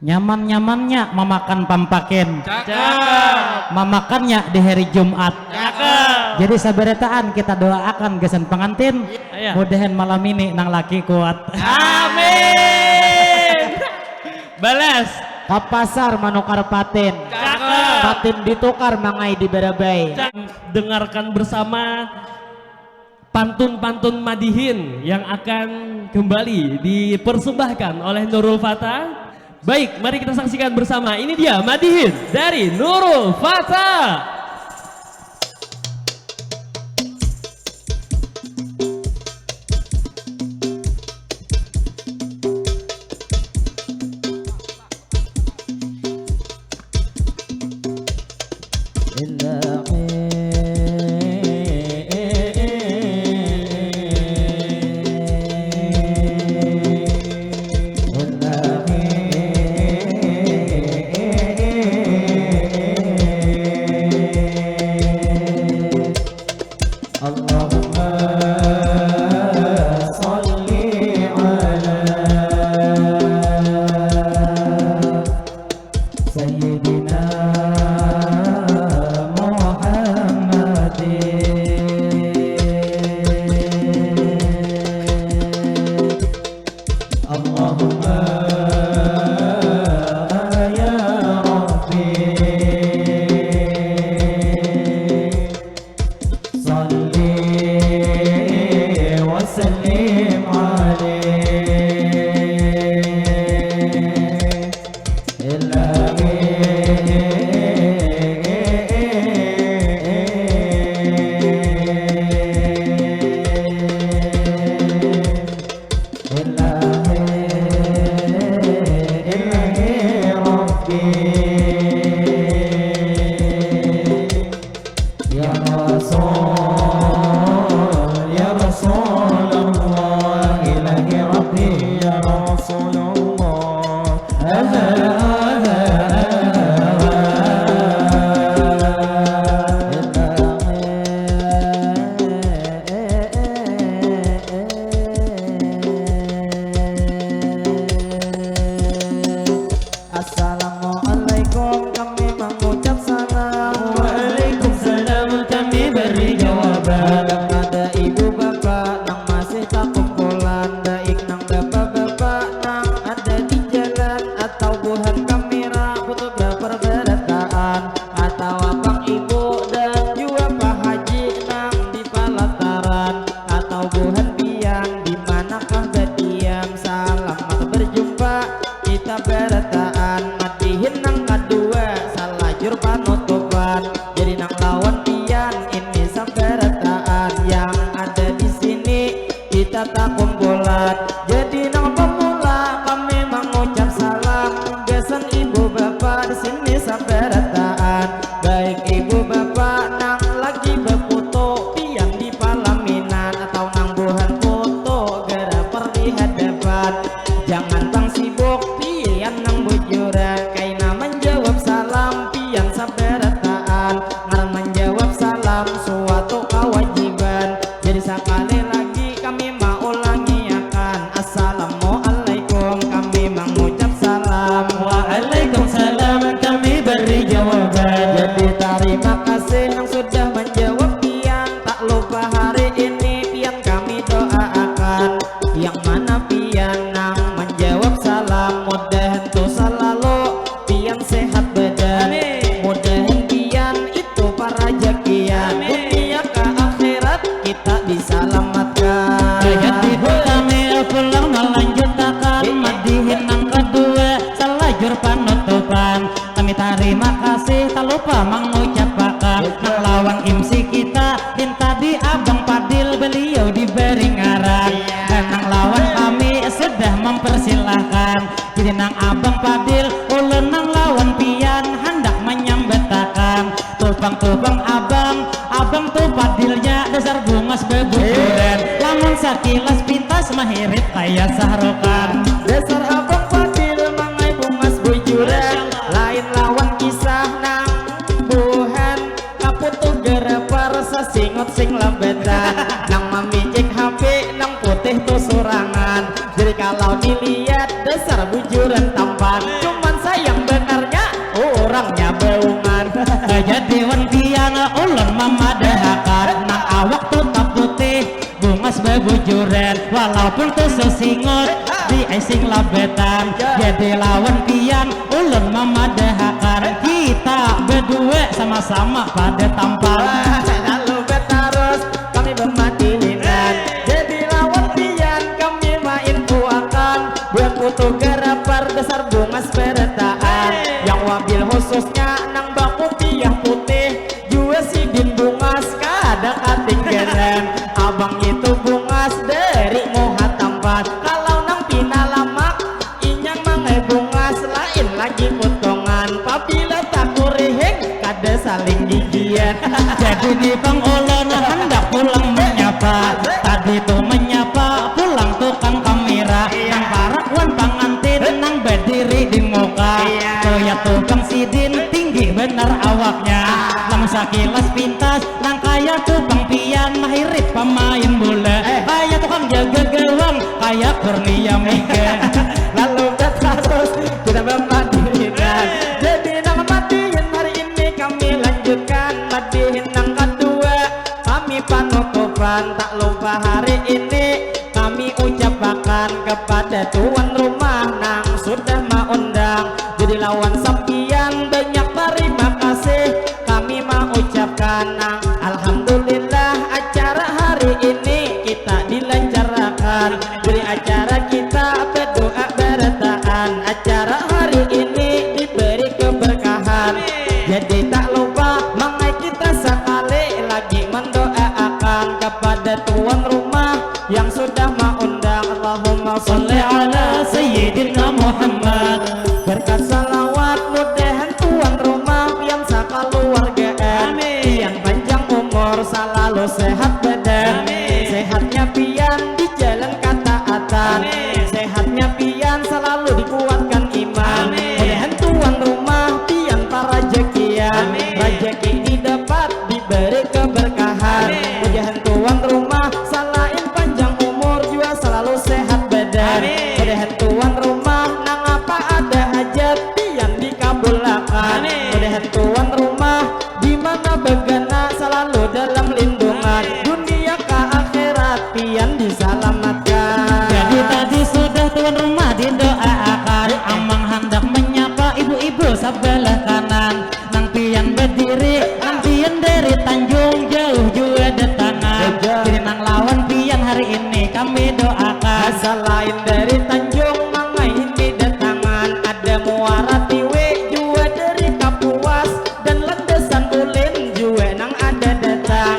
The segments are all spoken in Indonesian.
Nyaman-nyamannya memakan pampakin. Cakep. Memakannya di hari Jumat. Cakep. Jadi saberetaan kita doakan gesan pengantin. Iya. Mudahan malam ini nang laki kuat. Amin. Balas. Ka pasar manukar patin. Cakep. Patin ditukar mangai di berabai. Dengarkan bersama pantun-pantun Madihin yang akan kembali dipersembahkan oleh Nurul Fatah. Baik, mari kita saksikan bersama. Ini dia Madihin dari Nurul Fatah. Sakilas pintas mahirit kaya sahrokan. Dasar abang Fadil mangai bungas bujuran. Lain lawan kisah nang buhan. Kaputuh gerepar sasingot sing lambetan. Nang mamijik HP nang putih tuh surangan. Jadi kalau dilihat dasar bujuran tampan. Cuman jadi wan pian ulun mamadahakan nang awak tetap putih bungas bebujuran walaupun tuh sesingot di icing labetan jadi lawan pian ulun mamadahakan kita berdua sama-sama pada tampang Lalu betarus kami bermadihinan jadi lawan pian kami main puakan buat foto garapar besar bungas beretaan yang wabil khususnya nang baku piah putih jua sidin bungas kada katinggalan abang itu bungas dari moha tampat kalau nang pinalamak inyang mangai bungas lain lagi potongan apabila tak kurihing kada saling gigian jadi di bang ulun hendak pulang menyapa tadi tuh menyapa pulang tukang kamera yang parak wan pangantin nang berdiri di muka tuh ya tukang sidin tinggi bener awaknya lang sakilas pintas nang kaya tukang pian mahirit pemain bola kaya tukang jaga gawang kaya Kurnia Mega lalu terus kita bermadihinan jadi nang madihin hari ini kami lanjutkan madihin nang kedua kami panutupan tak lupa hari ini kami ucapkan kepada tuan rumah nang sudah mengundang jadi lawan sampian banyak terima kasih kami mau ucapkan nang alhamdulillah acara hari ini kita dilancarkan dari acara kita berdoa bertaan acara hari ini diberi keberkahan jadi tak lupa mangai kita sekali lagi mendoakan kepada tuan rumah yang sudah mengundang Allahumma sholli ala sayyidina Muhammad berkat salawat mudahan tuan rumah yang sakaluargaan pian panjang umur selalu sehat badan sehatnya pian di jalan ketaatan sehatnya pian selalu dikuatkan iman mudahan tuan rumah pian para rezekian rezeki didapat diberi keberkahan mudahan tuan rumah selain panjang umur juga selalu sehat badan mudahan tuan rumah nang apa ada hajat pian dikabulkan mudahan tuan rumah di mana begana selalu dalam lindungan dunia ke akhirat pian diselamatkan jadi tadi sudah tuan rumah didoakan amang hendak menyapa ibu-ibu sebelah kanan nang pian berdiri nang pian dari Tanjung jauh juga datangan jadi nang lawan pian hari ini kami doakan selain dari Tanjung Mangai ini datangan ada Muara Tiwe juga dari Kapuas dan Landasan Ulin juga nang ada datang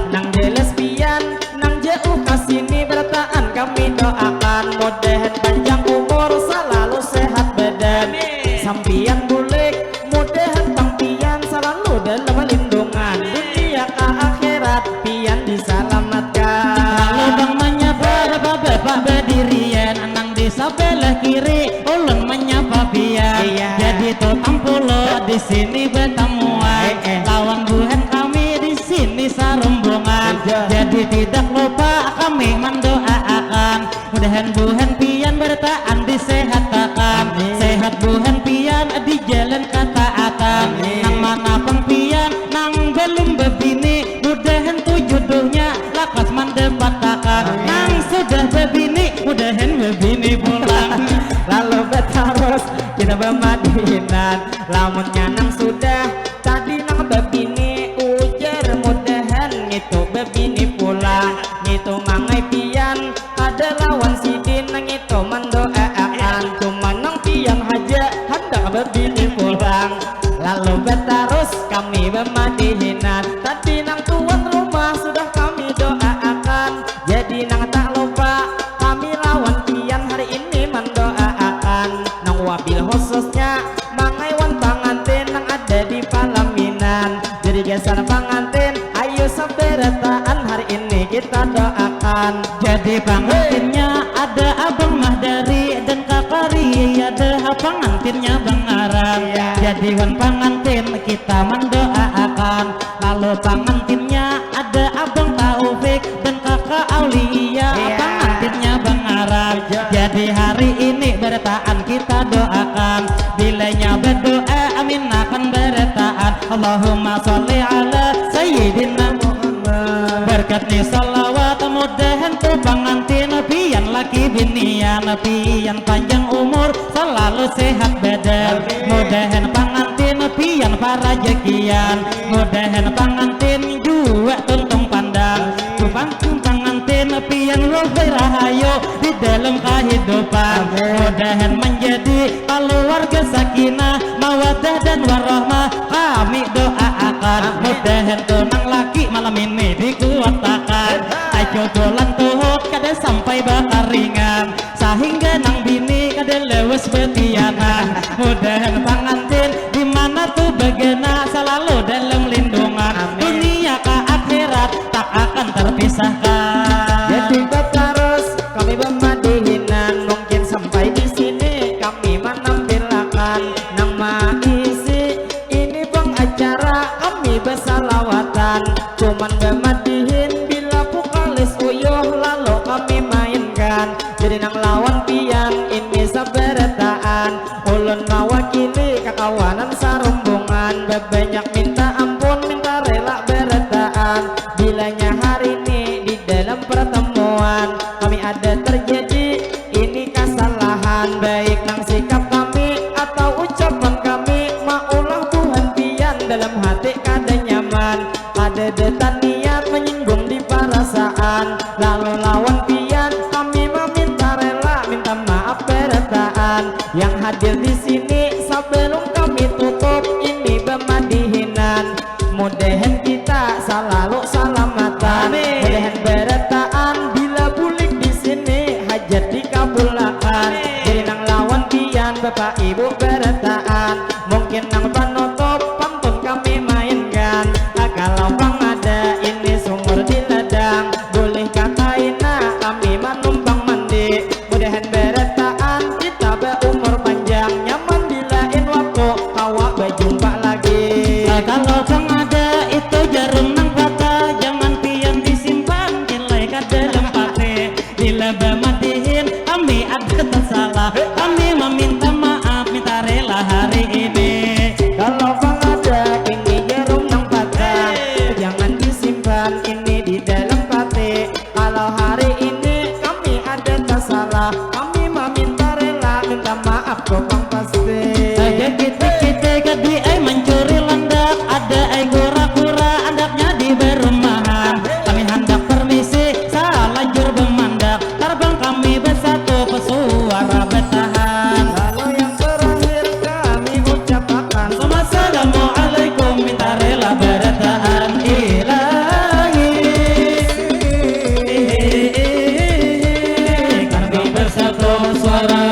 nang jelas pian nang jauh kasini bertaan kami doakan mudahan panjang umur selalu sehat badan sampian bulik mudahan pangpian selalu dalam lindungan dunia ke akhirat pian diselamatkan lalu bang menyapa bapak berdirian nang di sebelah kiri ulun menyapa pian jadi tukang pulo di sini bertemuan lawan buhan kami di sini sarumbungan jadi tidak lupa kami mendoakan mudahan buhan pian bertahan disehatkan sehat buhan pian di jalan ketaatan nang mana pang pian nang belum bebini mudahan tuh jodohnya lakas mendapatkan nang sudah bebini mudahan bebini pulang lalu betarus kita bermadihinan lamunnya nang sudah tadi nang bebini ujar mudahan itu bebini pulang itu mangai pian ada lawan sidin nang itu mendoakan cuma nang pian haja hendak bebini pulang lalu betarus kami bermadihinan tadi nang tuan rumah sudah kami doakan jadi nang tak lupa kami lawan pian hari ini mendoakan nang wabil khususnya mangaiwan pangantin nang ada di Palaminan jadi geser pangantin ayo saberataan hari ini kita doakan jadi pengantinnya ada abang Mahdari dan kakak Ri ada pengantinnya bang Aram jadi wan pengantin kita mendoakan lalu pengantinnya ada abang Taufik dan kakak Aulia pengantinnya bang Aram jadi hari ini bertaan kita doakan bilanya berdoa amin akan bertaan Allahumma sholli ala sayyidina Muhammad. Berkat ni salawat mudahan tu pengantin pian laki binian pian panjang umur selalu sehat badan. Mudahan pengantin pian para jekian, mudahan pengantin juga tuntung pandang. Tupang pengantin pian lebih rahayu di dalam kehidupan. Mudahan menjadi keluarga sakinah, mawaddah dan warahmah. Kami doakan mudahan tunang laki malam ini dikuatakan. Ayo dolan tuhut kada sampai bakar ringan, sehingga nang bini kada lewes betianan. Mudahan pengantin di mana tuh bagena selalu dalam lindungan. Dunia ke akhirat tak akan terpisahkan. Jadi terus kami bermadihinan, mungkin sampai di sini kami menampilkan nama isi ini pengacara kami bersalawatan. Cuman bermadihin bila vokalis uyuh lalu kami mainkan. Jadi nang lawan pian ini sabarataan, ulun mewakili kekawanan sarumbungan. Banyak minta ampun minta rela berataan, bilanya hari ini di dalam pertemuan kami ada terjadi ini kesalahan, baik nang sikap kami atau ucapan kami. Maulah Tuhan pian dalam hati kada nyaman, ada detan niat menyinggung di perasaan. Lalu lawan pian kami meminta rela minta maaf berataan. Yang hadir di sini sebelum kami tutup ini bermadihinan, mudahan kita selalu salamatan. Mudahan berataan bila bulik di sini hajat dikabulkan. Jadi nang lawan pian bapak ibu berataan, mungkin nang penutup pantun kami mainkan. Kalau bang ada ini sumur di ladang, boleh kataina kami menumpang mandi. Mudahan berataan kita berumur panjang, nyaman dilain waktu kawa berjumpa lagi. Kalau bang ada itu jarum nang patah, jangan pian disimpan nilai kada lempate. Bila bermadihin kami ada tersalah, kami meminta maaf minta rela hari ini. Kalau bang ada ini jarum nang patah, jangan disimpan ini di dalam hati. Kalau hari ini kami ada tersalah, kami meminta rela minta maaf kok bang pasti. Saja kita gadi ay mencuri landak, ada ay kura-kura andaknya di berumahan. Kami hendak permisi salah jur bemandak, terbang kami bersatu pesuara bertahan. Lalu yang terakhir kami ucapkan Assalamualaikum minta rela berataan ilahi. Kami bersatu suara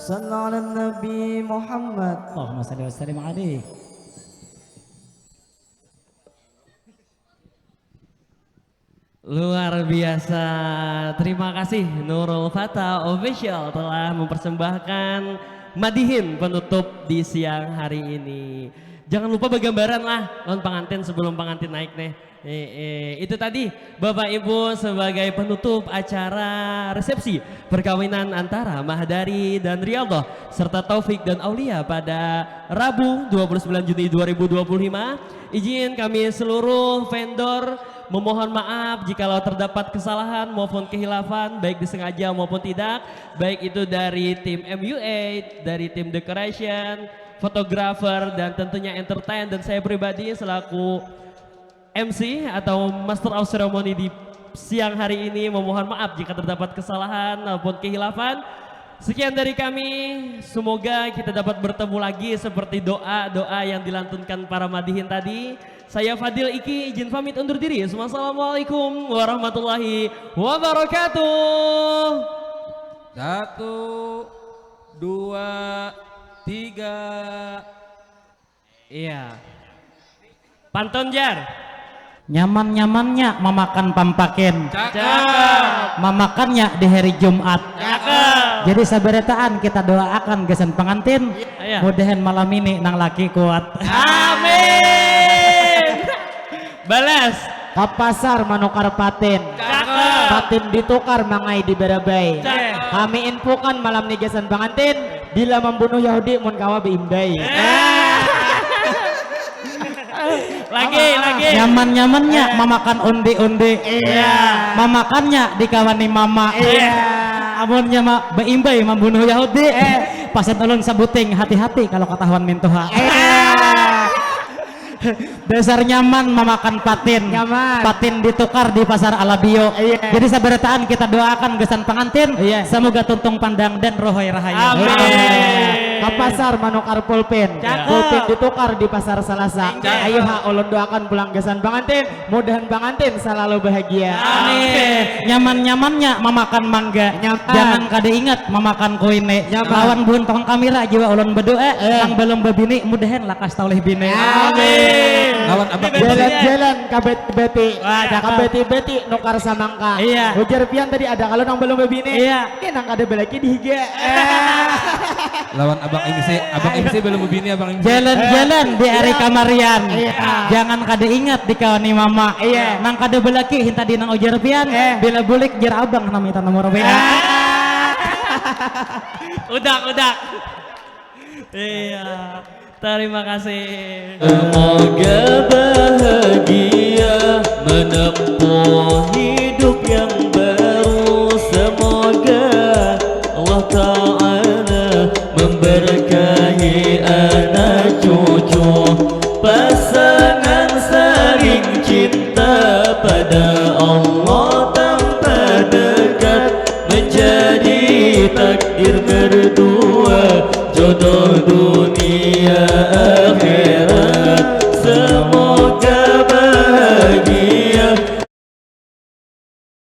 Sallallahu alaihi Nabi Muhammad. Allahumma shalli wa sallim alaihi. Luar biasa. Terima kasih Nurul Fatah Official telah mempersembahkan Madihin penutup di siang hari ini. Jangan lupa bergambaran lah lawan pengantin sebelum pengantin naik nih. Itu tadi Bapak Ibu sebagai penutup acara resepsi perkawinan antara Mahdari dan Riyadhah serta Taufik dan Aulia pada Rabu 29 Juni 2025. Izin kami seluruh vendor memohon maaf jikalau terdapat kesalahan maupun kehilafan baik disengaja maupun tidak, baik itu dari tim MUA, dari tim decoration, fotografer dan tentunya entertain dan saya pribadi selaku MC atau Master of Ceremony di siang hari ini memohon maaf jika terdapat kesalahan maupun kehilafan. Sekian dari kami, semoga kita dapat bertemu lagi seperti doa-doa yang dilantunkan para madihin tadi. Saya Fadil Iki izin pamit undur diri. Assalamualaikum warahmatullahi wabarakatuh. 1, 2, 3. Iya. Pantun Jar. Nyaman-nyamannya memakan pampakin, Cakep. memakannya di hari Jumat. Cakep. Jadi sabarataan kita doakan gesan pengantin, Iya. mudahan malam ini nang laki kuat. Amin. Balas. Kapasar manukar patin. Patin ditukar mangai di berabai. Kami infokan malam nigasan pangantin bila membunuh Yahudi mun kawa beimbay. Lagi. Nyaman-nyamannya memakan undi-undi. Memakannya dikawani mama. Amunnya beimbay membunuh Yahudi. Pasen ulun sabuting hati-hati kalau ketahuan mintuha. Dasar nyaman memakan patin. Patin ditukar di pasar Alabio. Jadi sabarataan kita doakan gesan pengantin semoga tuntung pandang dan rohoi rahayu. Kapasar manukar pulpen. Pulpen ditukar di pasar Salasa. Ayo ulun doakan pulang gesan pengantin, mudahan pengantin selalu bahagia. Amin. Nyaman-nyamannya memakan mangga. Jangan kada ingat memakan koine. Lawan buun tong kamera jiwa ulun berdoa yang belum berbini mudahan lakas taulih bini. Amin. Lawan abang Jalan-jalan kabeti-beti. Kabeti-beti nukar samangka. Ujar pian tadi ada kalau nang belum berbini. Ini nang kada belaki di higa. Lawan abang MC belum begini abang MC. Jalan-jalan di hari kamarian. Jangan kada ingat di kawani mama. Nang kada belaki hinta di nang ujar pian. Bila bulik jar abang namita nomor WA. Udah. Iya. Terima kasih. Semoga bahagia menempuh hidup yang baru. Semoga Allah Ta'ala memberkahi anak cucu, pasangan saling cinta pada Allah tanpa dekat, menjadi takdir berdua jodoh dunia